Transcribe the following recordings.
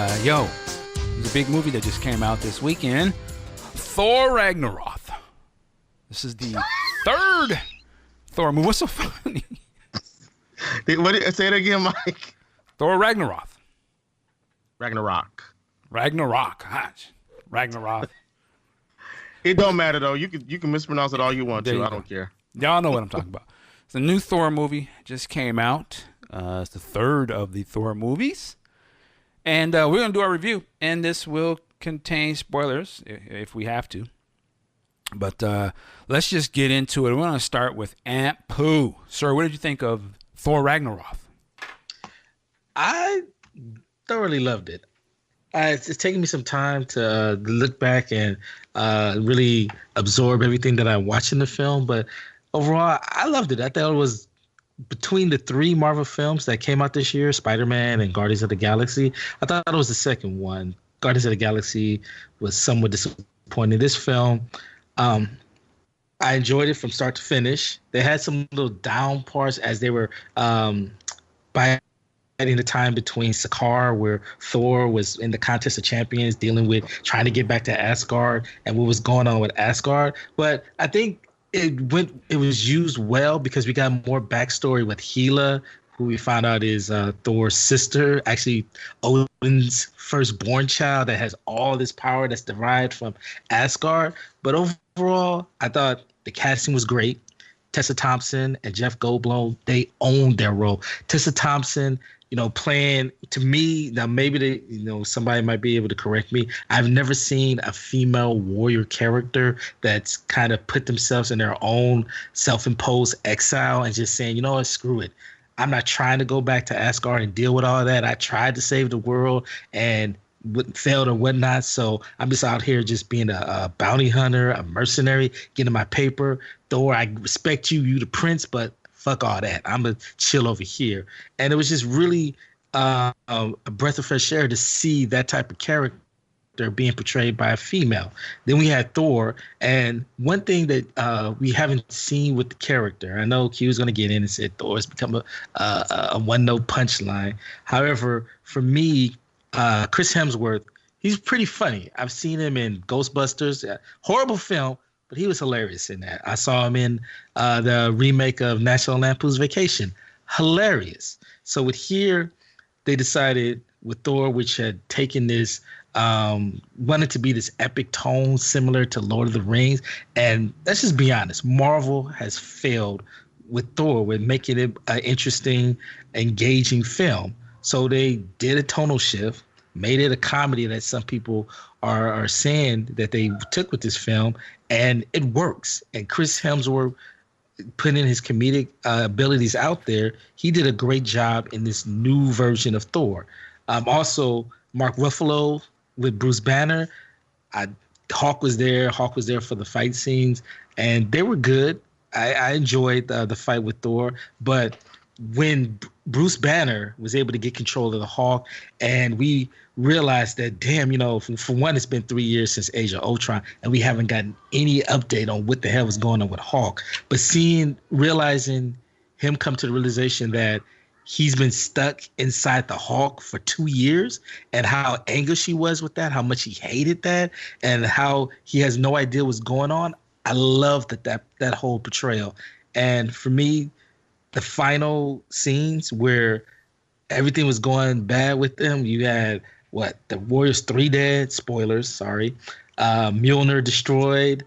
Yo, there's a big movie that just came out this weekend, Thor Ragnarok. This is the third Thor movie. What's so funny? Say it again, Mike. Thor Ragnarok. Ragnarok. Gosh. Ragnarok. It don't matter though. You can mispronounce it all you want to. I don't care. Y'all know what I'm talking about. It's a new Thor movie just came out. It's the third of the Thor movies. And we're going to do our review. And this will contain spoilers if we have to. But let's just get into it. We're going to start with Aunt Pooh. Sir, what did you think of Thor Ragnarok? I thoroughly loved it. It's taken me some time to look back and really absorb everything that I watched in the film. But overall, I loved it. I thought it was between the three Marvel films that came out this year, Spider-Man and Guardians of the Galaxy. I thought it was the second one. Guardians of the Galaxy was somewhat disappointing. This film, I enjoyed it from start to finish. They had some little down parts as they were by the time between Sakaar, where Thor was in the contest of champions dealing with trying to get back to Asgard and what was going on with Asgard. But I think it was used well because we got more backstory with Hela, who we found out is Thor's sister, actually Odin's firstborn child that has all this power that's derived from Asgard. But overall, I thought the casting was great. Tessa Thompson and Jeff Goldblum, they owned their role. Tessa Thompson, playing, to me, now maybe somebody might be able to correct me. I've never seen a female warrior character that's kind of put themselves in their own self-imposed exile and just saying, you know what, screw it. I'm not trying to go back to Asgard and deal with all that. I tried to save the world and failed or whatnot. So I'm just out here just being a bounty hunter, a mercenary, getting my paper. Thor, I respect you the prince, but fuck all that. I'm going to chill over here. And it was just really a breath of fresh air to see that type of character being portrayed by a female. Then we had Thor. And one thing that we haven't seen with the character, I know Q was going to get in and said Thor has become a one-note punchline. However, for me, Chris Hemsworth, he's pretty funny. I've seen him in Ghostbusters, a horrible film, but he was hilarious in that. I saw him in the remake of National Lampoon's Vacation. Hilarious. So with here, they decided with Thor, which had taken this, wanted to be this epic tone similar to Lord of the Rings. And let's just be honest, Marvel has failed with Thor with making it an interesting, engaging film. So they did a tonal shift, made it a comedy that some people are saying that they took with this film, and it works. And Chris Hemsworth putting his comedic abilities out there, he did a great job in this new version of Thor. Also, Mark Ruffalo with Bruce Banner. Hawk was there. Hawk was there for the fight scenes, and they were good. I enjoyed the fight with Thor, but when Bruce Banner was able to get control of the Hawk, and we realized that, damn, for one, it's been 3 years since Age of Ultron, and we haven't gotten any update on what the hell was going on with Hawk. But realizing him come to the realization that he's been stuck inside the Hawk for 2 years, and how angry she was with that, how much he hated that, and how he has no idea what's going on. I love that whole portrayal. And for me, the final scenes where everything was going bad with them, you had the Warriors 3 dead, spoilers, sorry. Mjolnir destroyed,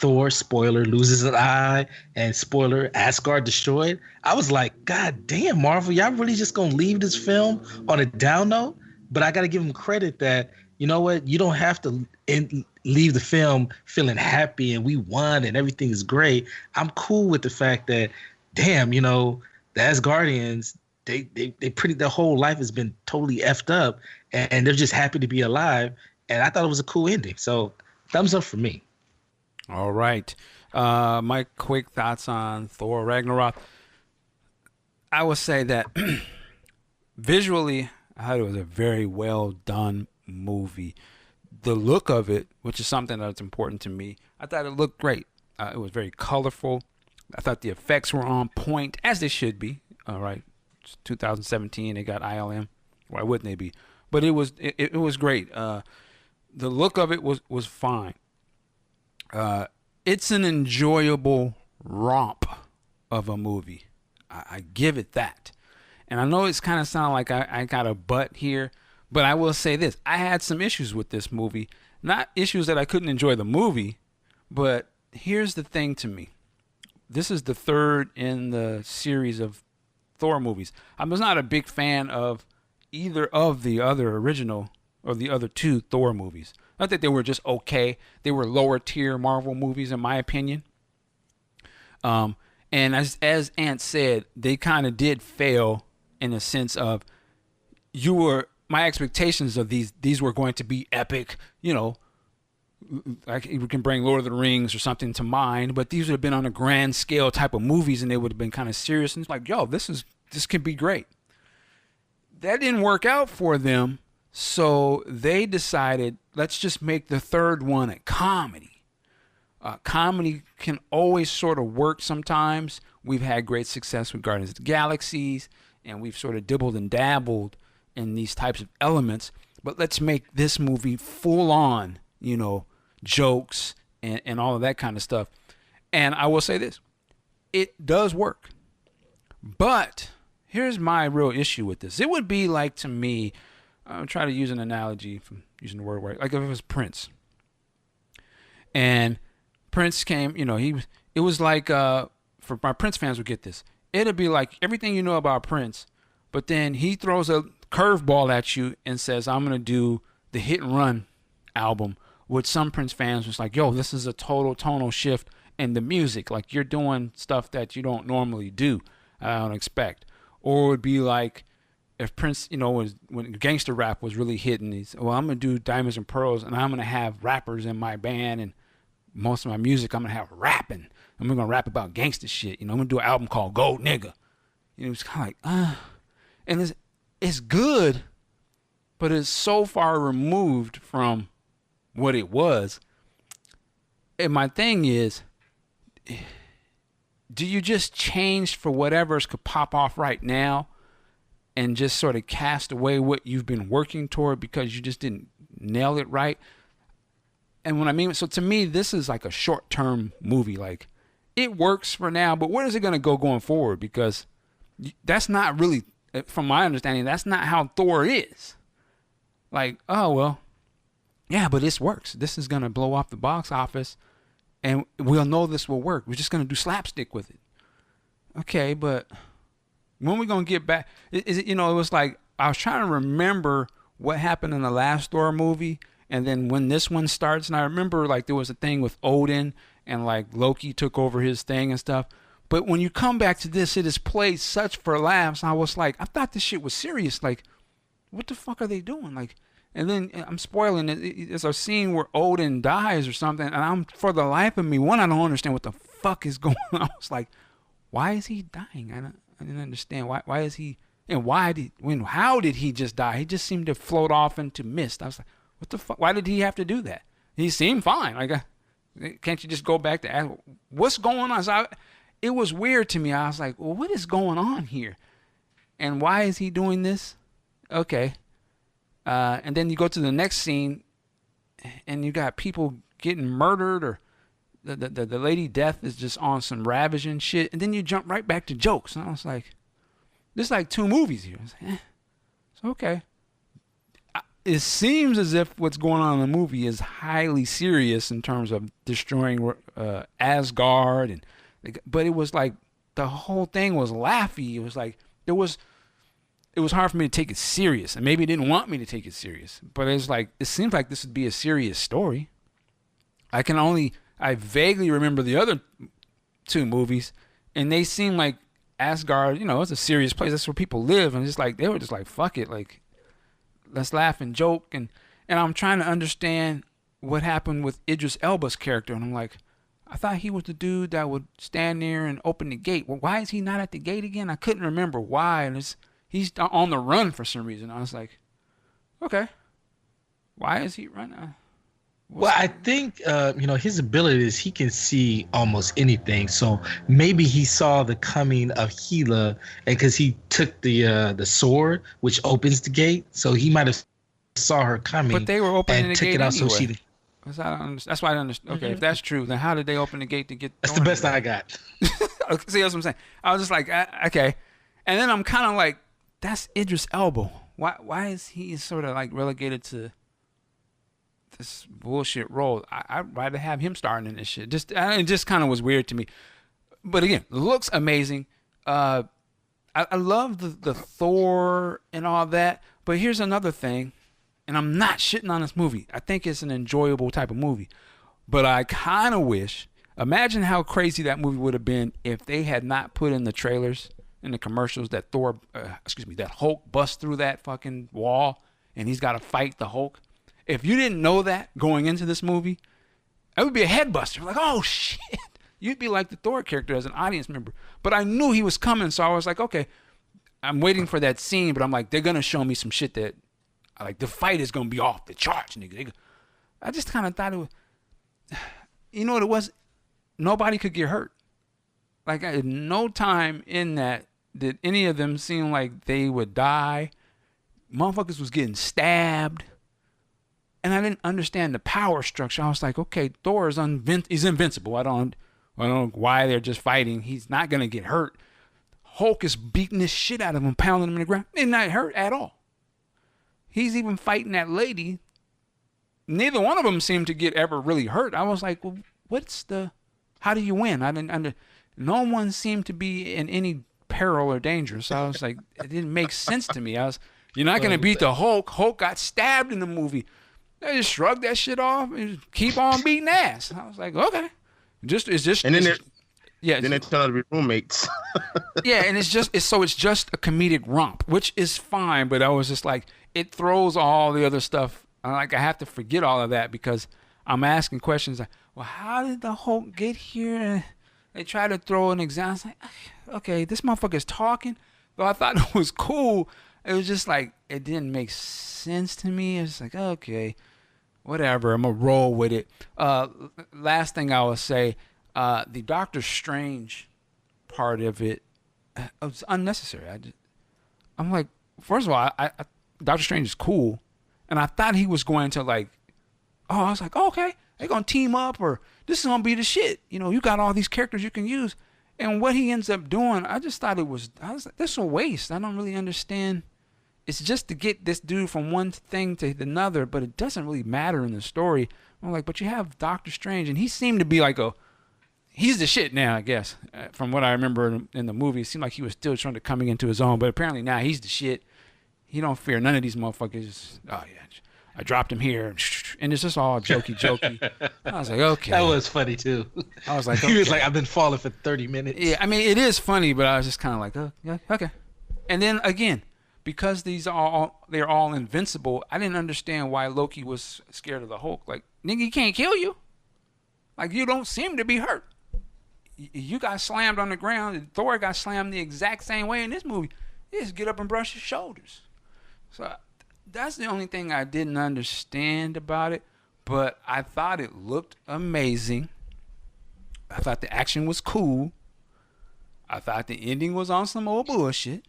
Thor, spoiler, loses an eye, and spoiler, Asgard destroyed. I was like, God damn, Marvel, y'all really just gonna leave this film on a down note? But I gotta give them credit that, you know what, you don't have to leave the film feeling happy and we won and everything is great. I'm cool with the fact that, damn, the Asgardians, their whole life has been totally effed up, and they're just happy to be alive. And I thought it was a cool ending. So thumbs up for me. All right. My quick thoughts on Thor Ragnarok. I will say that visually, I thought it was a very well done movie. The look of it, which is something that's important to me, I thought it looked great. It was very colorful. I thought the effects were on point, as they should be. All right. It's 2017. They got ILM. Why wouldn't they be? but it was great. The look of it was fine. It's an enjoyable romp of a movie. I give it that. And I know it's kind of sound like I got a butt here, but I will say this. I had some issues with this movie. Not issues that I couldn't enjoy the movie, but here's the thing to me. This is the third in the series of Thor movies. I was not a big fan of either of the other original or the other two Thor movies. Not that they were just okay. They were lower tier Marvel movies, in my opinion. And as Ant said, they kind of did fail in a sense of my expectations of these were going to be epic, like we can bring Lord of the Rings or something to mind, but these would have been on a grand scale type of movies and they would have been kind of serious. And it's like, yo, this can be great. That didn't work out for them. So they decided, let's just make the third one a comedy. Comedy can always sort of work sometimes. We've had great success with Guardians of the Galaxies, and we've sort of dibbled and dabbled in these types of elements. But let's make this movie full on, jokes and all of that kind of stuff. And I will say this, it does work. But here's my real issue with this. It would be like, to me, I'm trying to use an analogy from using the word right. Like if it was Prince. And Prince came, it was like, for my Prince fans would get this. It'd be like everything you know about Prince, but then he throws a curveball at you and says, I'm going to do the Hit and Run album, which some Prince fans was like, yo, this is a total tonal shift in the music. Like you're doing stuff that you don't normally do. I don't expect. Or it would be like, if Prince, when gangster rap was really hitting, he said, well, I'm going to do Diamonds and Pearls, and I'm going to have rappers in my band, and most of my music I'm going to have rapping. I'm going to rap about gangster shit. I'm going to do an album called Gold Nigga. It's kind of like, and it's good, but it's so far removed from what it was. And my thing is, do you just change for whatever's could pop off right now and just sort of cast away what you've been working toward because you just didn't nail it right? And what I mean, so to me, this is like a short-term movie. Like, it works for now, but where is it going to go going forward? Because that's not really, from my understanding, that's not how Thor is. Like, oh, well, yeah, but this works. This is going to blow off the box office, and we'll know this will work. We're just going to do slapstick with it. Okay, but when we going to get back? Is it, it was like, I was trying to remember what happened in the last Thor movie, and then when this one starts, and I remember like there was a thing with Odin, and like Loki took over his thing and stuff. But when you come back to this, it is played such for laughs. I was like, I thought this shit was serious. Like, what the fuck are they doing? Like, and then I'm spoiling it. There's a scene where Odin dies or something, and I'm, for the life of me, I don't understand what the fuck is going on. I was like, why is he dying? I didn't understand. Why is he, and how did he just die? He just seemed to float off into mist. I was like, what the fuck? Why did he have to do that? He seemed fine. Like, can't you just go back to ask what's going on? So it was weird to me. I was like, well, what is going on here? And why is he doing this? Okay. And then you go to the next scene, and you got people getting murdered, or the Lady Death is just on some ravaging shit. And then you jump right back to jokes. And I was like, there's like two movies here. I was like, it's okay. It seems as if what's going on in the movie is highly serious in terms of destroying Asgard, but it was like the whole thing was laughy. It was like it was hard for me to take it serious, and maybe it didn't want me to take it serious. But it's like it seems like this would be a serious story. I vaguely remember the other two movies, and they seem like Asgard. It's a serious place. That's where people live, and they were just like, fuck it, like, let's laugh and joke, and I'm trying to understand what happened with Idris Elba's character, and I'm like, I thought he was the dude that would stand there and open the gate. Well, why is he not at the gate again? I couldn't remember why, and he's on the run for some reason. I was like, okay, why is he running? Well, I think his ability is he can see almost anything. So maybe he saw the coming of Gila, and because he took the sword, which opens the gate, so he might have saw her coming. But they were opening and the took gate it out anyway. so she. That's why I understand. Okay, if that's true, then how did they open the gate to get? That's the best I got. See, that's what I'm saying. I was just like, okay, and then I'm kind of like, that's Idris Elba. Why is he sort of like relegated to this bullshit role? I'd rather have him starring in this shit. It just kind of was weird to me. But again, looks amazing. I love the Thor and all that. But here's another thing. And I'm not shitting on this movie. I think it's an enjoyable type of movie. But I kind of wish, imagine how crazy that movie would have been if they had not put in the trailers and the commercials that that Hulk busts through that fucking wall and he's got to fight the Hulk. If you didn't know that going into this movie, it would be a head buster. Like, oh shit. You'd be like the Thor character as an audience member. But I knew he was coming, so I was like, okay, I'm waiting for that scene, but I'm like, they're going to show me some shit that, like, the fight is going to be off the charts, nigga. I just kind of thought it was, you know what it was? Nobody could get hurt. Like, at no time in that did any of them seem like they would die. Motherfuckers was getting stabbed. And I didn't understand the power structure. I was like, okay, Thor is he's invincible. I don't know why they're just fighting. He's not going to get hurt. Hulk is beating the shit out of him, pounding him in the ground. They're not hurt at all. He's even fighting that lady. Neither one of them seemed to get ever really hurt. I was like, well, how do you win? No one seemed to be in any peril or danger. So I was like, it didn't make sense to me. You're not going to beat the Hulk. Hulk got stabbed in the movie. They just shrugged that shit off and just keep on beating ass. I was like, okay. Then they turn out to be roommates. Yeah, and it's just a comedic romp, which is fine. But I was just like, it throws all the other stuff. I have to forget all of that because I'm asking questions like, well, how did the Hulk get here? They try to throw an example. Like, okay, this motherfucker's talking. Though I thought it was cool, it was just like, it didn't make sense to me. It's like, okay, whatever. I'm going to roll with it. Last thing I will say, the Doctor Strange part of it was unnecessary. I'm like, first of all, I Doctor Strange is cool, and I thought he was going to I was like, oh, okay, they're gonna team up, or this is gonna be the shit. You got all these characters you can use, and what he ends up doing, I was like, this is a waste. I don't really understand. It's just to get this dude from one thing to another, but it doesn't really matter in the story. I'm like, but you have Doctor Strange, and he seemed to be like he's the shit now, I guess. From what I remember in the movie, it seemed like he was still trying to coming into his own, but apparently now he's the shit. He don't fear none of these motherfuckers. Oh yeah, I dropped him here, and it's just all jokey. I was like, okay. That was funny too. I was like, okay. He was like, I've been falling for 30 minutes. Yeah, I mean, it is funny, but I was just kind of like, oh, yeah, okay. And then again, because they're all invincible, I didn't understand why Loki was scared of the Hulk. Like, nigga, he can't kill you. Like, you don't seem to be hurt. You got slammed on the ground, and Thor got slammed the exact same way in this movie. He just get up and brush his shoulders. So that's the only thing I didn't understand about it, but I thought it looked amazing. I thought the action was cool. I thought the ending was on some old bullshit.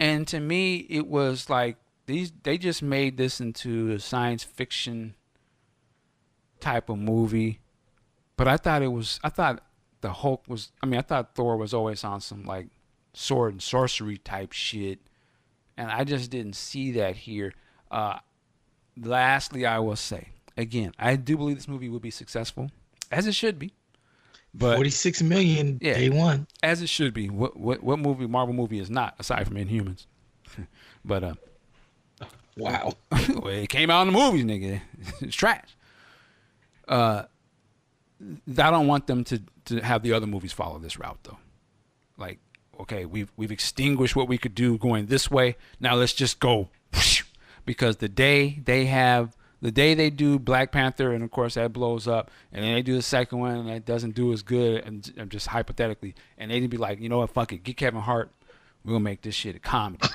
And to me, it was like they just made this into a science fiction type of movie. But I thought the Hulk was, I thought Thor was always on some like sword and sorcery type shit. And I just didn't see that here. Lastly, I will say, again, I do believe this movie will be successful, as it should be. But 46 million day one. As it should be. What Marvel movie is not, aside from Inhumans? But wow. Well, it came out in the movies, nigga. It's trash. I don't want them to have the other movies follow this route though. Like, okay, we've extinguished what we could do going this way. Now let's just go, because the day they do Black Panther, and of course that blows up, and then they do the second one and that doesn't do as good, and just hypothetically, and they'd be like, you know what, fuck it, get Kevin Hart, we'll make this shit a comedy.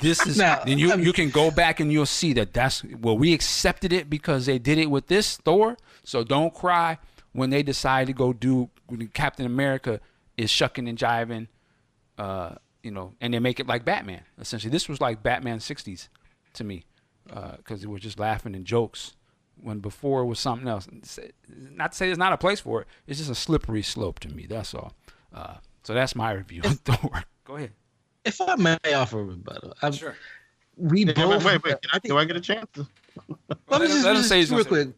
This is now, then you can go back and you'll see that's we accepted it because they did it with this Thor. So don't cry when they decide to go do when Captain America is shucking and jiving, and they make it like Batman. Essentially, this was like Batman 60s to me. because it was just laughing and jokes. When before it was something else. Not to say there's not a place for it. It's just a slippery slope to me. That's all. So that's my review on Thor. Go ahead. If I may offer a rebuttal, Sure. We both. Wait. Do I get a chance? Let me say real quick.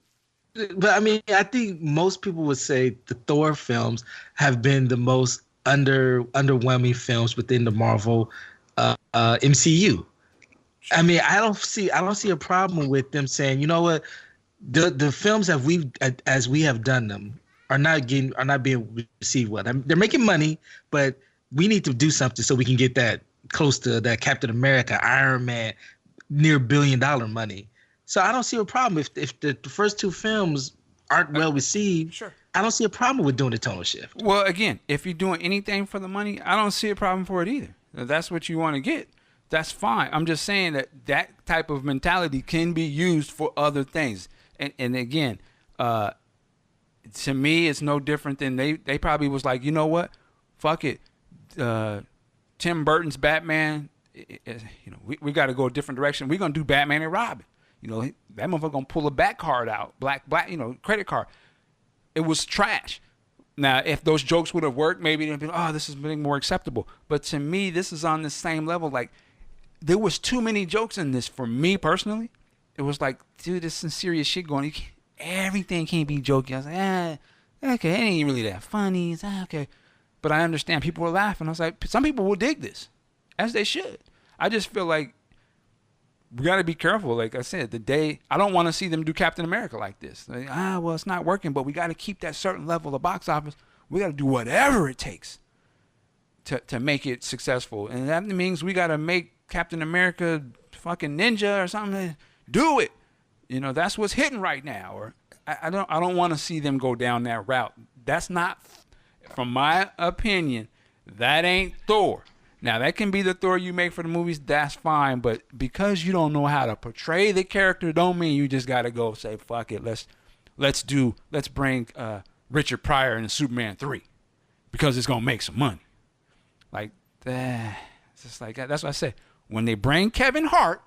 But I mean, I think most people would say the Thor films have been the most underwhelming films within the Marvel MCU. I mean, I don't see a problem with them saying, you know what, the films that as we have done them are not being received well. They're making money, but we need to do something so we can get that close to that Captain America, Iron Man, near $1 billion money. So I don't see a problem if the first two films aren't well received. Sure. I don't see a problem with doing the tonal shift. Well, again, if you're doing anything for the money, I don't see a problem for it either. If that's what you want to get, that's fine. I'm just saying that type of mentality can be used for other things. And again, to me, it's no different than they probably was like, you know what, fuck it. Tim Burton's Batman, we got to go a different direction. We're gonna do Batman and Robin. That motherfucker gonna pull a back card out, black, credit card. It was trash. Now, if those jokes would have worked, maybe they'd be, this is being more acceptable. But to me, this is on the same level. Like, there was too many jokes in this for me personally. It was like, dude, there's some serious shit going on. Everything can't be jokey. I was like, okay, it ain't really that funny. It's okay. But I understand people were laughing. I was like, some people will dig this, as they should. I just feel like we got to be careful. Like I said, I don't want to see them do Captain America like this. Like, well, it's not working, but we got to keep that certain level of box office. We got to do whatever it takes to make it successful. And that means we got to make Captain America fucking ninja or something. Do it. That's what's hitting right now. Or I don't want to see them go down that route. That's not, from my opinion, that ain't Thor. Now, that can be the Thor you make for the movies. That's fine. But because you don't know how to portray the character, don't mean you just got to go say, fuck it. Let's bring Richard Pryor in Superman 3 because it's going to make some money. Like, it's just like, that's what I say. When they bring Kevin Hart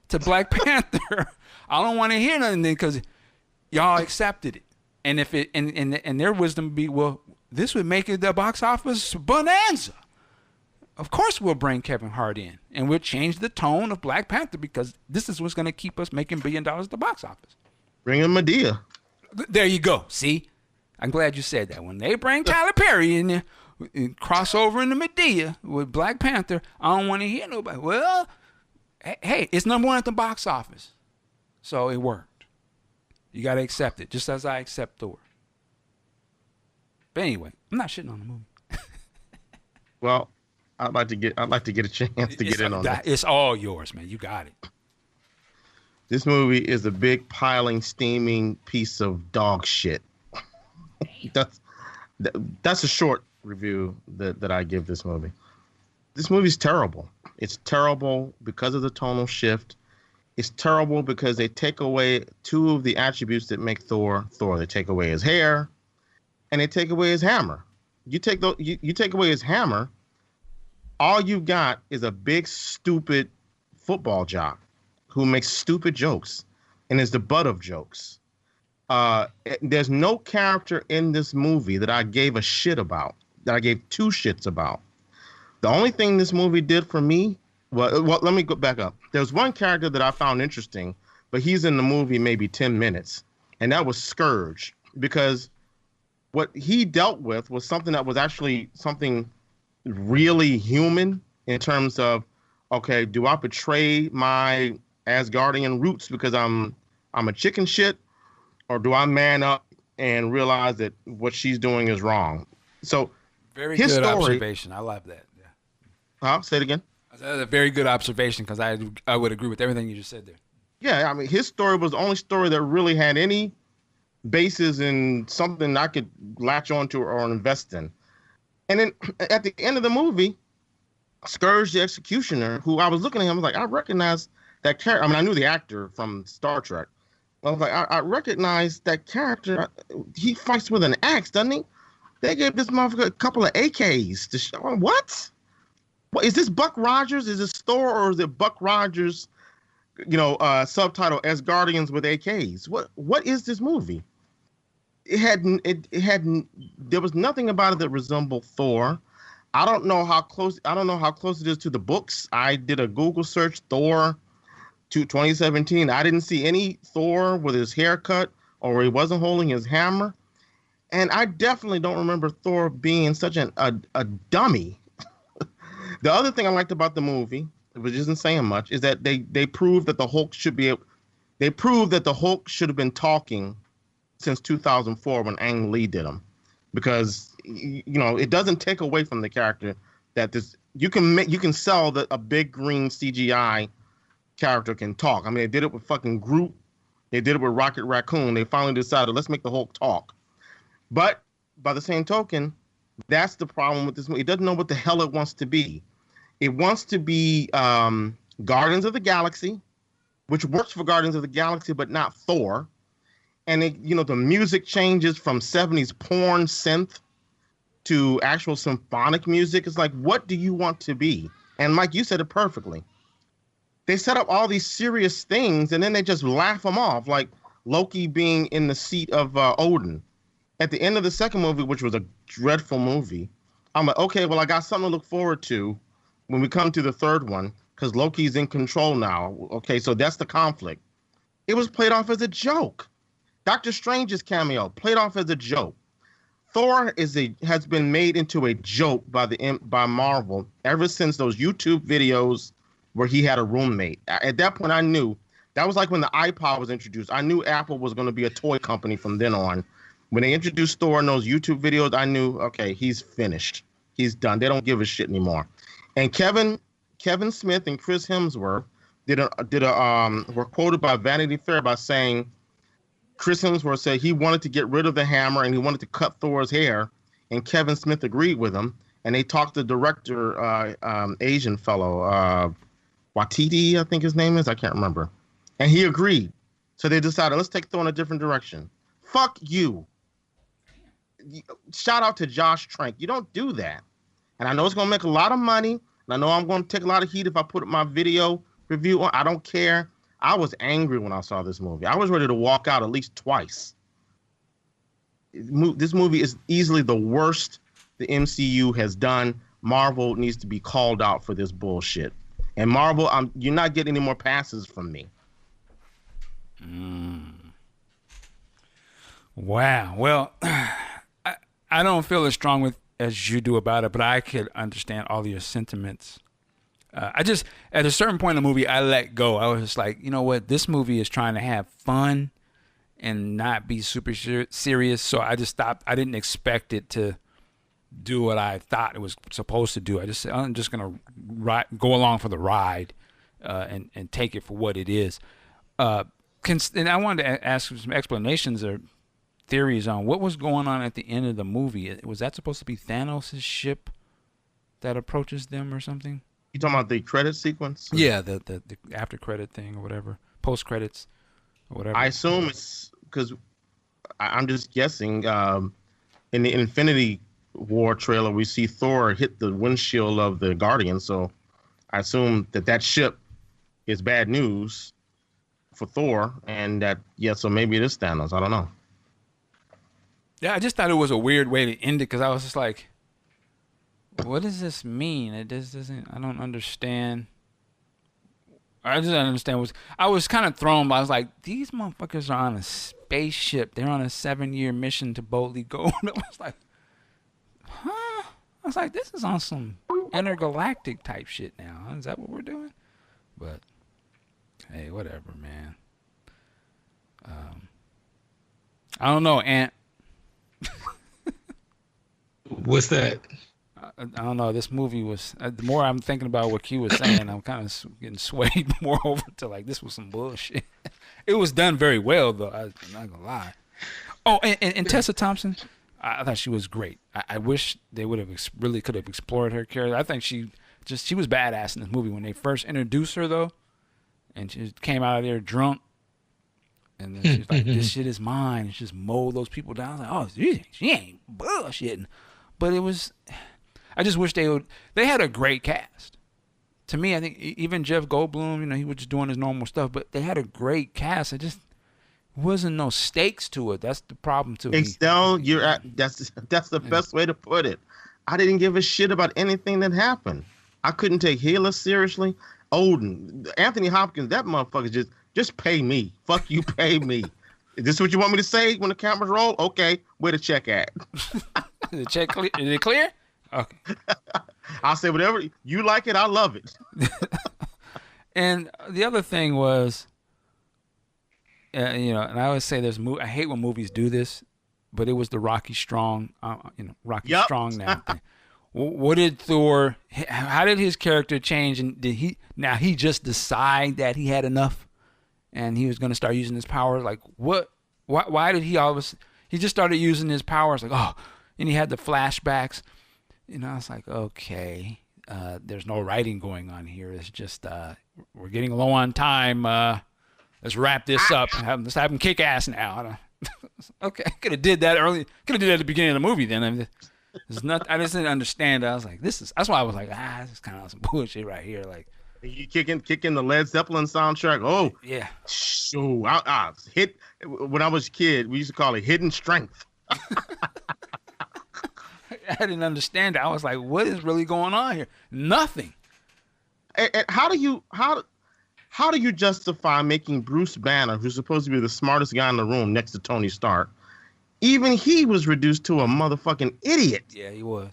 to Black Panther, I don't want to hear nothing because y'all accepted it. And if it and their wisdom be, well, this would make it the box office bonanza. Of course we'll bring Kevin Hart in and we'll change the tone of Black Panther because this is what's going to keep us making $1 billion at the box office. Bring in Madea. There you go. See? I'm glad you said that. When they bring Tyler Perry in there and cross over into Madea with Black Panther, I don't want to hear nobody. Well, hey, it's #1 at the box office. So it worked. You got to accept it, just as I accept Thor. But anyway, I'm not shitting on the movie. Well, I'd like to get a chance to get in on that. It's all yours, man. You got it. This movie is a big piling, steaming piece of dog shit. That's a short review that I give this movie. This movie's terrible. It's terrible because of the tonal shift. It's terrible because they take away two of the attributes that make Thor Thor. They take away his hair, and they take away his hammer. You take away his hammer, all you've got is a big, stupid football jock who makes stupid jokes and is the butt of jokes. There's no character in this movie that I gave a shit about, that I gave two shits about. The only thing this movie did for me, well, let me go back up. There's one character that I found interesting, but he's in the movie maybe 10 minutes, and that was Scourge, because what he dealt with was something that was actually something really human in terms of, okay, do I betray my Asgardian roots because I'm a chicken shit, or do I man up and realize that what she's doing is wrong? So very good observation. I love that. Yeah. Say it again. That's a very good observation because I would agree with everything you just said there. Yeah, I mean, his story was the only story that really had any basis in something I could latch onto or invest in. And then at the end of the movie, Scourge the Executioner, who I was looking at him, I was like, I recognize that character. I mean, I knew the actor from Star Trek. I was like, I recognize that character. He fights with an axe, doesn't he? They gave this motherfucker a couple of AKs to show him. What? Is this Buck Rogers? Is this Thor, or is it Buck Rogers subtitle as Guardians with AKs. What is this movie? It had there was nothing about it that resembled Thor. I don't know how close it is to the books. I did a Google search Thor to 2017. I didn't see any Thor with his haircut or where he wasn't holding his hammer. And I definitely don't remember Thor being such a dummy. The other thing I liked about the movie, which isn't saying much, is that they proved that the Hulk should have been talking since 2004 when Ang Lee did him, because it doesn't take away from the character that you can sell that a big green CGI character can talk. I mean, they did it with fucking Groot, they did it with Rocket Raccoon. They finally decided, let's make the Hulk talk. But by the same token, that's the problem with this movie. It doesn't know what the hell it wants to be. It wants to be Guardians of the Galaxy, which works for Guardians of the Galaxy, but not Thor. And the music changes from 70s porn synth to actual symphonic music. It's like, what do you want to be? And Mike, you said it perfectly. They set up all these serious things, and then they just laugh them off, like Loki being in the seat of Odin. At the end of the second movie, which was a dreadful movie, I'm like, okay, well, I got something to look forward to when we come to the third one, because Loki's in control now. Okay, so that's the conflict. It was played off as a joke. Doctor Strange's cameo played off as a joke. Thor has been made into a joke by Marvel ever since those YouTube videos where he had a roommate. At that point, I knew that was like when the iPod was introduced. I knew Apple was going to be a toy company from then on. When they introduced Thor in those YouTube videos, I knew, okay, he's finished. He's done. They don't give a shit anymore. And Kevin Smith and Chris Hemsworth were quoted by Vanity Fair by saying, Chris Hemsworth said he wanted to get rid of the hammer and he wanted to cut Thor's hair, and Kevin Smith agreed with him. And they talked to the director, Asian fellow, Watiti, I think his name is. I can't remember. And he agreed. So they decided, let's take Thor in a different direction. Fuck you. Shout out to Josh Trank. You don't do that. And I know it's going to make a lot of money. And I know I'm going to take a lot of heat if I put my video review on. I don't care. I was angry when I saw this movie. I was ready to walk out at least twice. This movie is easily the worst the MCU has done. Marvel needs to be called out for this bullshit. And Marvel, you're not getting any more passes from me. Wow. Well, I don't feel as strong as you do about it, but I could understand all your sentiments. At a certain point in the movie, I let go. I was just like, you know what? This movie is trying to have fun and not be super serious. So I just stopped. I didn't expect it to do what I thought it was supposed to do. I just said, I'm just going to go along for the ride and take it for what it is. And I wanted to ask for some explanations or theories on what was going on at the end of the movie. Was that supposed to be Thanos' ship that approaches them or something? You talking about the credit sequence? Yeah, the after credit thing or whatever, post credits or whatever. I assume it's because I'm just guessing. In the Infinity War trailer, we see Thor hit the windshield of the Guardian, so I assume that ship is bad news for Thor, and so maybe it is Thanos. I don't know. Yeah, I just thought it was a weird way to end it because I was just like, what does this mean? It just doesn't. I don't understand. I just don't understand. I was kind of thrown, but I was like, these motherfuckers are on a spaceship. They're on a 7-year mission to boldly go. I was like, huh? I was like, this is on some intergalactic type shit now. Is that what we're doing? But hey, whatever, man. I don't know, Ant. What's that? I don't know. This movie was. The more I'm thinking about what Q was saying, I'm kind of getting swayed more over to like this was some bullshit. It was done very well, though. I'm not gonna lie. Oh, and Tessa Thompson, I thought she was great. I wish they would have really could have explored her character. I think she was badass in this movie when they first introduced her though, and she came out of there drunk. And then she's like, this shit is mine. And she just mowed those people down. I was like, oh, she ain't bullshitting. But it was, I just wish they had a great cast. to me, I think even Jeff Goldblum, he was just doing his normal stuff, but they had a great cast. It just wasn't no stakes to it. That's the problem to me. Excel, that's the best way to put it. I didn't give a shit about anything that happened. I couldn't take Hela seriously. Odin, Anthony Hopkins, that motherfucker just pay me. Fuck you, pay me. Is this what you want me to say when the cameras roll? Okay, where the check at? Is the check clear? Is it clear? Okay. I'll say whatever. You like it, I love it. And the other thing was, and I always say I hate when movies do this, but it was the Rocky Strong, Strong now thing. What did Thor? How did his character change? And did he just decide that he had enough, and he was going to start using his powers? Like what? Why did he he just started using his powers? Like and he had the flashbacks. I was like, okay, there's no writing going on here. It's just we're getting low on time. Let's wrap this up. Let's have him kick ass now. Okay, could have did that early. Could have did that at the beginning of the movie. Then I just didn't understand. I was like, that's why I was like, this is kind of some bullshit right here. Like, you kicking the Led Zeppelin soundtrack. Oh yeah. So hit when I was a kid, we used to call it hidden strength. I didn't understand it. I was like, what is really going on here? Nothing. And how do you justify making Bruce Banner, who's supposed to be the smartest guy in the room next to Tony Stark, even he was reduced to a motherfucking idiot? Yeah, he was.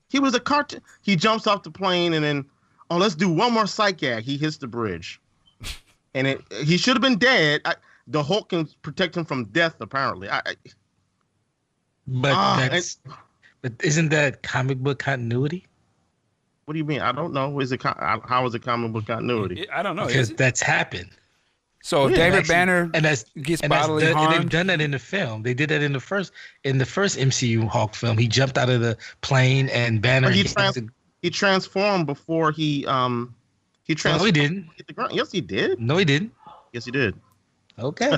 He was a cartoon. He jumps off the plane and then, let's do one more sight gag. He hits the bridge. And he should have been dead. The Hulk can protect him from death, apparently. But isn't that comic book continuity? What do you mean? I don't know. How is it comic book continuity? I don't know. Because that's happened. So David Banner gets bodily harmed. And they've done that in the film. They did that in the first MCU Hulk film. He jumped out of the plane and Banner. He transformed before he transformed. No, he didn't. Yes, he did. No, he didn't. Yes, he did. Okay.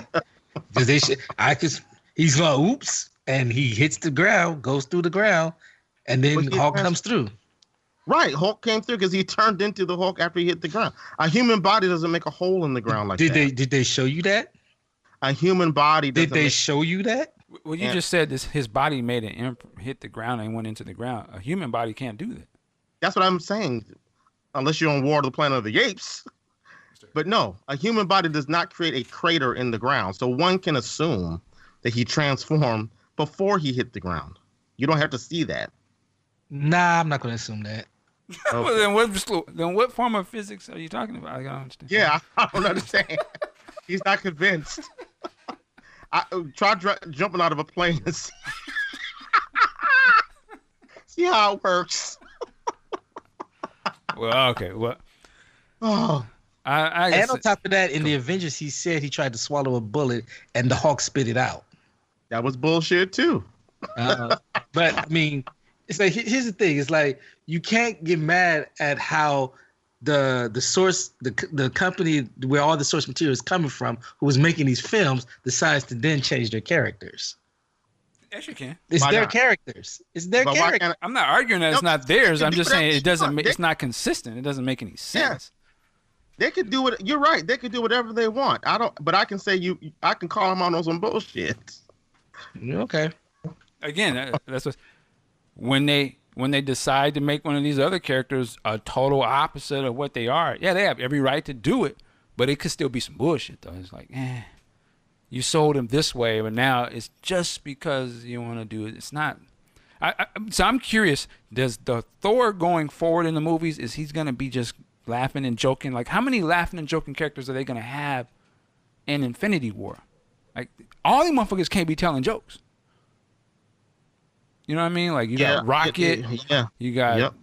Because he's going, oops, and he hits the ground, goes through the ground, and then Hulk comes through. Right, Hulk came through because he turned into the Hulk after he hit the ground. A human body doesn't make a hole in the ground like that. Did they show you that? A human body doesn't. Did they show you that? Well, you just said his body made hit the ground and went into the ground. A human body can't do that. That's what I'm saying. Unless you're on War of the Planet of the Apes. But no, a human body does not create a crater in the ground. So one can assume that he transformed before he hit the ground. You don't have to see that. Nah, I'm not going to assume that. Okay. Well, then what form of physics are you talking about? I don't understand. Yeah, I don't understand. He's not convinced. Try jumping out of a plane and see how it works. Well, okay. Well, and on top of that, in the Avengers, he said he tried to swallow a bullet and the Hulk spit it out. That was bullshit too. But I mean, it's like, here's the thing: it's like you can't get mad at how the source, the company where all the source material is coming from, who was making these films, decides to then change their characters. Yes, you can. It's their characters. It's their characters. I'm not arguing that it's not theirs. I'm just saying it doesn't. It's not consistent. It doesn't make any sense. Yeah. They could do it. You're right. They could do whatever they want. But I can say I can call them out on some bullshit. Okay. Again, that's what when they decide to make one of these other characters a total opposite of what they are. Yeah, they have every right to do it, but it could still be some bullshit though. It's like, you sold him this way, but now it's just because you want to do it. It's not. So I'm curious. Does the Thor going forward in the movies, is he's gonna be just laughing and joking? Like, how many laughing and joking characters are they gonna have in Infinity War? Like, all these motherfuckers can't be telling jokes. You know what I mean? Like, you got Rocket, you got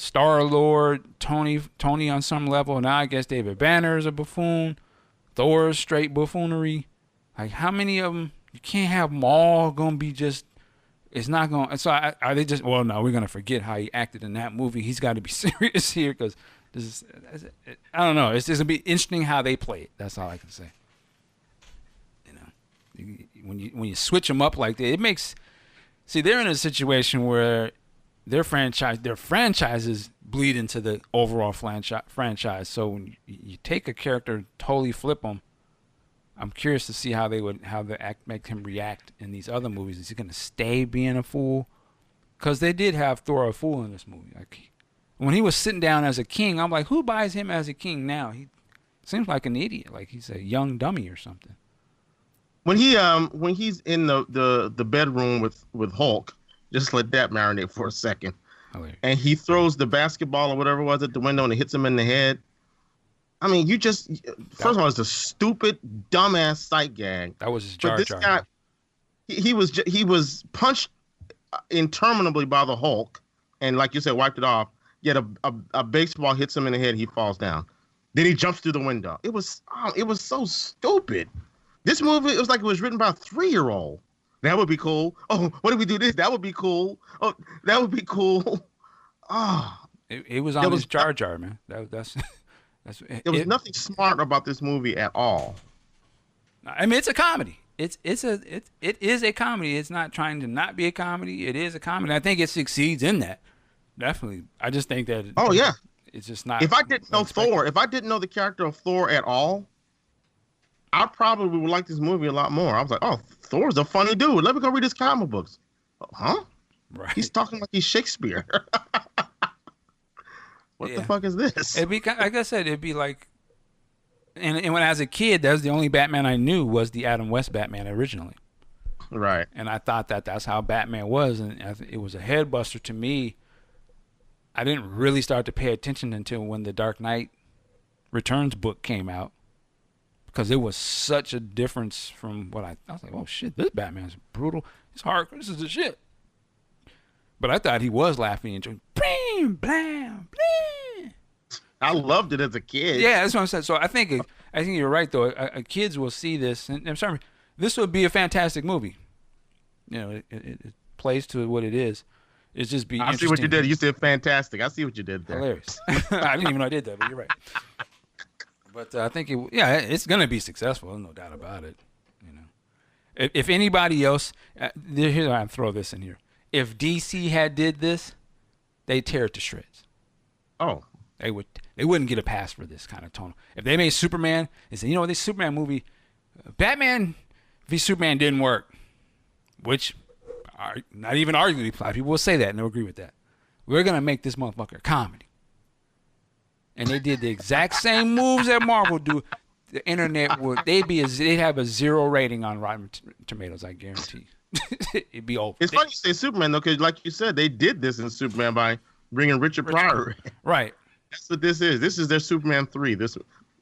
Star-Lord, Tony on some level. Now I guess David Banner is a buffoon. Thor's straight buffoonery. Like, how many of them? You can't have them all going to be just. It's not going. So are they just? Well, no, we're gonna forget how he acted in that movie. He's got to be serious here because this is. I don't know. It's just gonna be interesting how they play it. That's all I can say. When you switch them up like that, it makes. See, they're in a situation where their franchises bleed into the overall franchise. So when you take a character, totally flip them. I'm curious to see how they make him react in these other movies. Is he going to stay being a fool? Because they did have Thor a fool in this movie. Like when he was sitting down as a king, I'm like, who buys him as a king now? He seems like an idiot, like he's a young dummy or something. When he's in the bedroom with Hulk, just let that marinate for a second. Hilarious. And he throws the basketball or whatever it was at the window and it hits him in the head. I mean, first of all, it's a stupid, dumbass sight gag. That was his Jar Jar. Guy, he was punched interminably by the Hulk, and like you said, wiped it off. Yet a baseball hits him in the head, he falls down. Then he jumps through the window. It was so stupid. This movie, it was like it was written by a 3-year-old. That would be cool. Oh, what if we do this? That would be cool. Oh, that would be cool. Oh, it was on his Jar Jar, man. There was nothing smart about this movie at all. I mean, it's a comedy. It is a comedy. It's not trying to not be a comedy. It is a comedy. I think it succeeds in that. Definitely. I just think that. Oh yeah. It's just not. If I didn't know Thor, if I didn't know the character of Thor at all, I probably would like this movie a lot more. I was like, oh, Thor's a funny dude. Let me go read his comic books. Huh? Right. He's talking like he's Shakespeare. What the fuck is this? It'd be like I said. It'd be like, and when I was a kid, that was the only Batman I knew was the Adam West Batman originally. Right. And I thought that's how Batman was, and it was a headbuster to me. I didn't really start to pay attention until when the Dark Knight Returns book came out, because it was such a difference from what I was like. Oh shit, this Batman's brutal. It's hardcore. This is the shit. But I thought he was laughing and joking. Blam, blam, blam. I loved it as a kid. Yeah, that's what I'm saying. So I think you're right though. Kids will see this, and I'm sorry, this would be a fantastic movie. You know, it plays to what it is. It's just be. I see what you did. You said fantastic. I see what you did there. Hilarious. I didn't even know I did that, but you're right. But I think it's gonna be successful. There's no doubt about it. You know, if anybody else, here I throw this in here. If DC had did this, they'd tear it to shreds. Oh, they wouldn't get a pass for this kind of tone. If they made Superman and said, you know what, this Superman movie, Batman v Superman didn't work, which not even arguably, a lot of people will say that and they'll agree with that. We're gonna make this motherfucker a comedy, and they did the exact same moves that Marvel do. The internet they'd have a 0 rating on Rotten Tomatoes, I guarantee. It'd be over. It's funny you say Superman though, because like you said, they did this in Superman by bringing Richard Pryor. Right. That's what this is. This is their Superman 3. This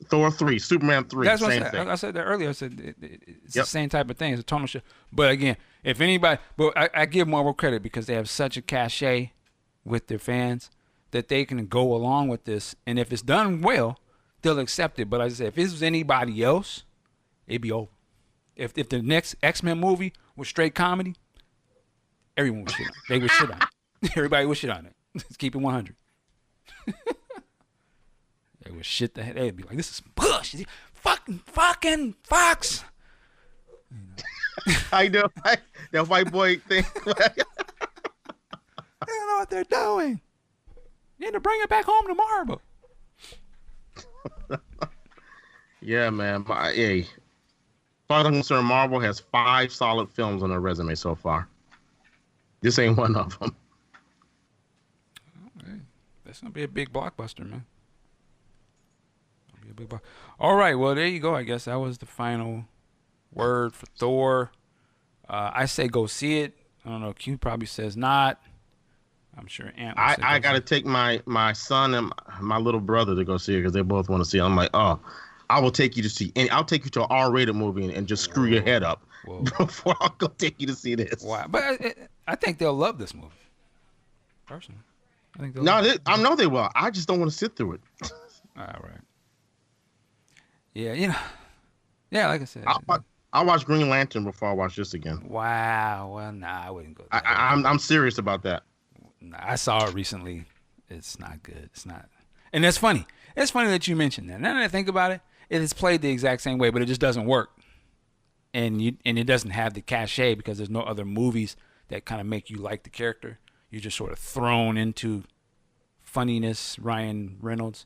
Thor 3, Superman 3. That's what same I said. thing. I said that earlier. I said it's the same type of thing. It's a tonal shift. But again, if anybody, I give Marvel credit because they have such a cachet with their fans that they can go along with this, and if it's done well, they'll accept it. But as I said, if this was anybody else, it'd be over. If the next X-Men movie was straight comedy, everyone would shit on it. They would shit on it. Everybody would shit on it. Let's keep it 100. They would shit the head. They'd be like, this is push. Fucking Fox. You know. I know. That white boy thing. They don't know what they're doing. You need to bring it back home to Marvel. Yeah, man. Hey. As far as I'm concerned, Marvel has 5 solid films on their resume so far. This ain't one of them. Okay. That's going to be a big blockbuster, man. All right, well, there you go. I guess that was the final word for Thor. I say go see it. I don't know. Q probably says not. I'm sure Ant. I got to take my son and my little brother to go see it because they both want to see it. I'm like, oh, I will take you to see, and I'll take you to an R-rated movie and just screw your head up before I'll go take you to see this. Wow, but I think they'll love this movie. Personally, I think they'll. I know they will. I just don't want to sit through it. All right. Yeah, you know. Yeah, like I said. I'll watch Green Lantern before I watch this again. Wow. Well, nah, I wouldn't go there. I'm serious about that. Nah, I saw it recently. It's not good. It's not. And that's funny. It's funny that you mentioned that. Now that I think about it, it is played the exact same way, but it just doesn't work. And it doesn't have the cachet because there's no other movies that kind of make you like the character. you're just sort of thrown into funniness, Ryan Reynolds,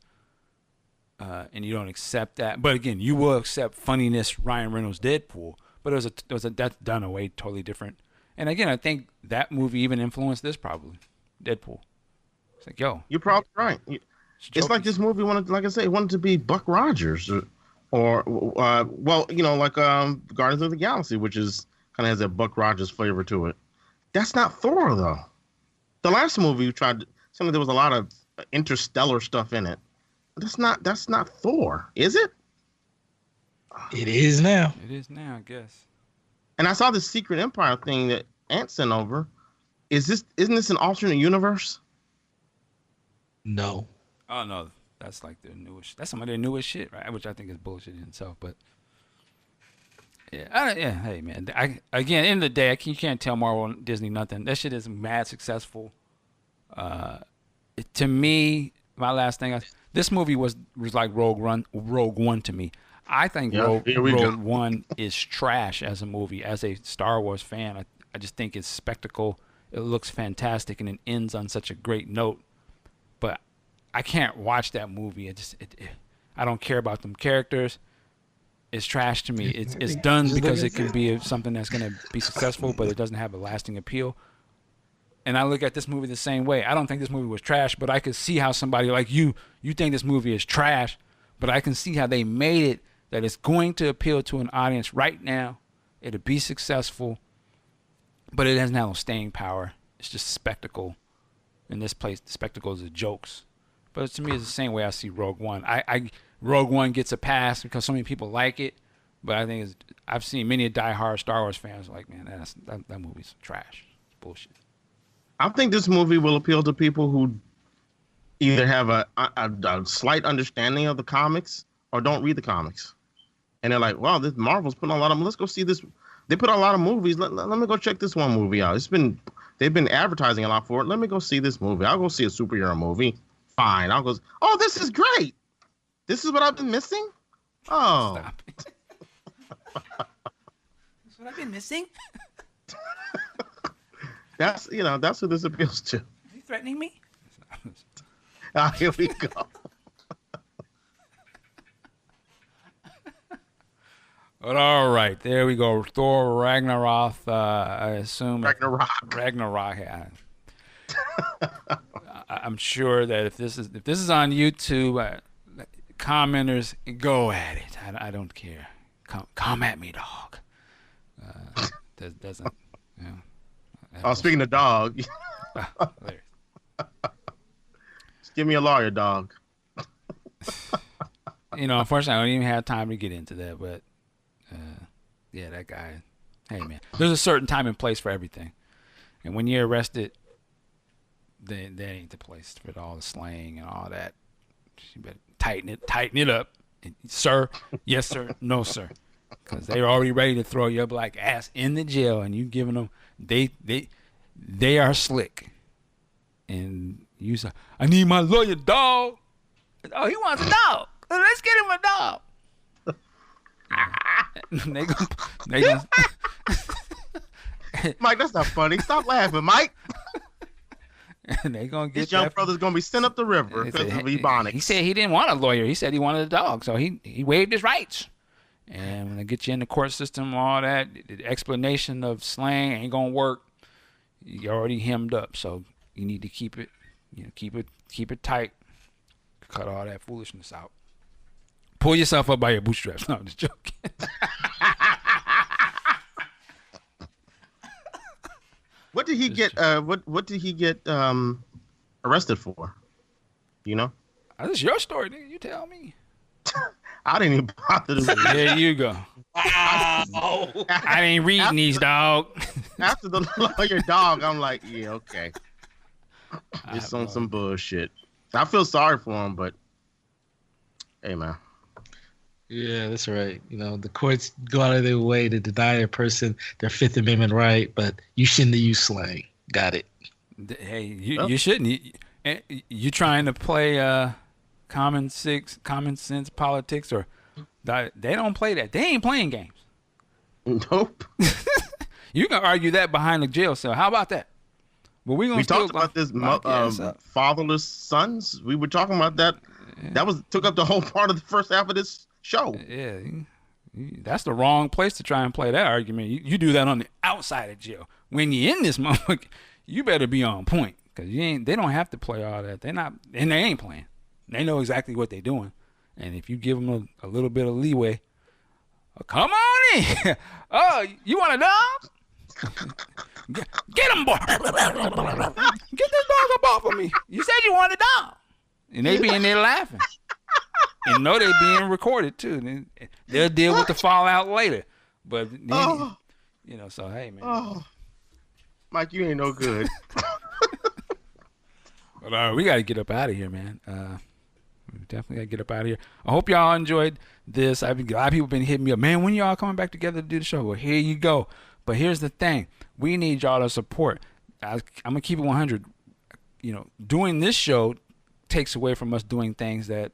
and you don't accept that. But again, you will accept funniness, Ryan Reynolds Deadpool. But that's done away totally different. And again, I think that movie even influenced this probably, Deadpool. It's like, yo, you're probably right. It's like this movie wanted, like I say, it wanted to be Buck Rogers or well, like Guardians of the Galaxy, which is kind of has a Buck Rogers flavor to it. That's not Thor though. The last movie tried. Seemed like there was a lot of interstellar stuff in it. That's not Thor, is it? It is now. It is now, I guess. And I saw the Secret Empire thing that Ant sent over. Isn't this an alternate universe? No. Oh no, that's like their newest. That's some of their newest shit, right? Which I think is bullshit in itself. But yeah, hey man, again, end of the day, you can't tell Marvel and Disney nothing. That shit is mad successful. To me, my last thing, this movie was like Rogue One to me. I think Rogue One is trash as a movie. As a Star Wars fan, I just think it's spectacle. It looks fantastic, and it ends on such a great note. But I can't watch that movie. I don't care about them characters. It's trash to me. It's done because it can be something that's going to be successful, but it doesn't have a lasting appeal. And I look at this movie the same way. I don't think this movie was trash, but I could see how somebody like you think this movie is trash, but I can see how they made it that it's going to appeal to an audience right now. It'll be successful, but it has no staying power. It's just spectacle. In this place, the spectacles are jokes. But to me, it's the same way I see Rogue One. Rogue One gets a pass because so many people like it, but I think I've seen many diehard Star Wars fans like, man, that movie's trash. It's bullshit. I think this movie will appeal to people who either have a slight understanding of the comics or don't read the comics. And they're like, wow, this Marvel's putting a lot of, let's go see this. They put a lot of movies. Let me go check this one movie out. They've been advertising a lot for it. Let me go see this movie. I'll go see a superhero movie. Fine. I'll go, oh, this is great. This is what I've been missing? Oh. Stop it. That's what I've been missing? That's who this appeals to. Are you threatening me? Here we go. But all right, there we go. Thor Ragnarok. I assume Ragnarok. I'm sure that if this is on YouTube, commenters, go at it. I don't care. Come at me, dog. Doesn't. Speaking of dog, just give me a lawyer, dog. Unfortunately, I don't even have time to get into that, but yeah, that guy. Hey, man, there's a certain time and place for everything, and when you're arrested, then that ain't the place for all the slang and all that. You better tighten it up, sir. Yes, sir. No, sir. Because they're already ready to throw your black ass in the jail, and you giving them they are slick. And you say, I need my lawyer, dog. Oh, he wants a dog. Let's get him a dog. they gonna Mike, that's not funny. Stop laughing, Mike. And they gonna get this young brother's gonna be sent up the river because of Ebonics. He said he didn't want a lawyer. He said he wanted a dog, so he waived his rights. And when they get you in the court system, all that, the explanation of slang ain't gonna work. You're already hemmed up, so you need to keep it tight. Cut all that foolishness out. Pull yourself up by your bootstraps. No, I'm just joking. What did he get? What did he get arrested for? You know? That's your story, nigga. You tell me. I didn't even bother to read. There you go. Wow. I ain't reading these, dog. After the lawyer dog, I'm like, yeah, okay. Just on some bullshit. I feel sorry for him, but hey, man. Yeah, that's right. The courts go out of their way to deny a person their Fifth Amendment right, but you shouldn't have used slang. Got it. Hey, you shouldn't. You trying to play common sense politics, or they don't play that. They ain't playing games. Nope. You can argue that behind the jail cell. How about that? But we talked about this fatherless sons. We were talking about that. Yeah. That took up the whole part of the first half of this show. Yeah, that's the wrong place to try and play that argument. You do that on the outside of jail. When you're in this motherfucker, you better be on point, because they don't have to play all that. They're not, and they ain't playing. They know exactly what they're doing. And if you give them a little bit of leeway, come on in. Oh, you want a dog? Get him, boy. Get this dog up off of me. You said you wanted a dog. And they be in there laughing. And know they being recorded too. They'll deal with the fallout later. But then, so hey, man. Oh. Mike, you ain't no good. But we got to get up out of here, man. We definitely got to get up out of here. I hope y'all enjoyed this. A lot of people been hitting me up. Man, when y'all coming back together to do the show? Well, here you go. But here's the thing. We need y'all to support. I'm going to keep it 100. Doing this show takes away from us doing things that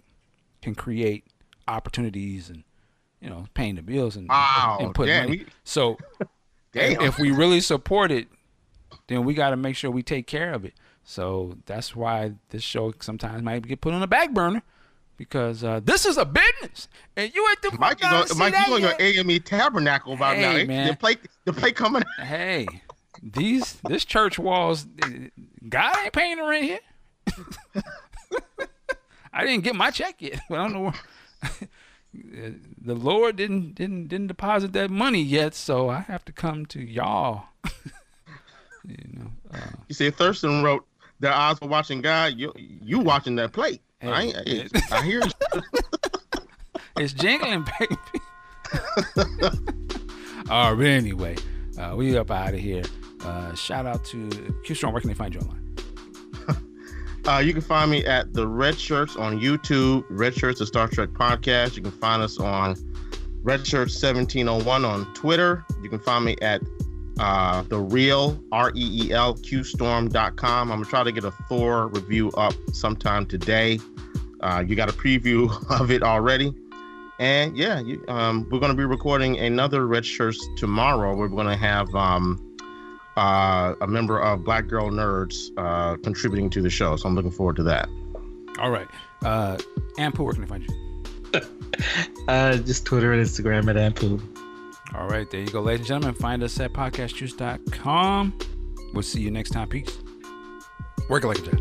can create opportunities and, paying the bills and putting money. So if we really support it, then we got to make sure we take care of it. So that's why this show sometimes might get put on the back burner, because this is a business, and you ain't the Mike, you on your AME Tabernacle about now. Man. The plate coming. Hey, this church walls, God ain't paying the rent here. I didn't get my check yet. I don't know where. The Lord didn't deposit that money yet, so I have to come to y'all. You see, Thurston wrote, "Their eyes were watching God. You watching that plate." Hey, I hear you. It's jingling, baby. All right, but anyway, we up out of here. Shout out to Q-Strong. Where can they find you online? You can find me at the Red Shirts on YouTube. Red Shirts, the Star Trek podcast. You can find us on Red Shirts 1701 on Twitter. You can find me at the real REELQstorm.com. I'm gonna try to get a Thor review up sometime today. You got a preview of it already, and we're gonna be recording another Red Shirts tomorrow. We're gonna have a member of Black Girl Nerds contributing to the show, so I'm looking forward to that. All right, Ampu, where can I find you? Just Twitter and Instagram at Ampu. All right, there you go, ladies and gentlemen. Find us at podcastjuice.com. We'll see you next time. Peace. Work it like a jet.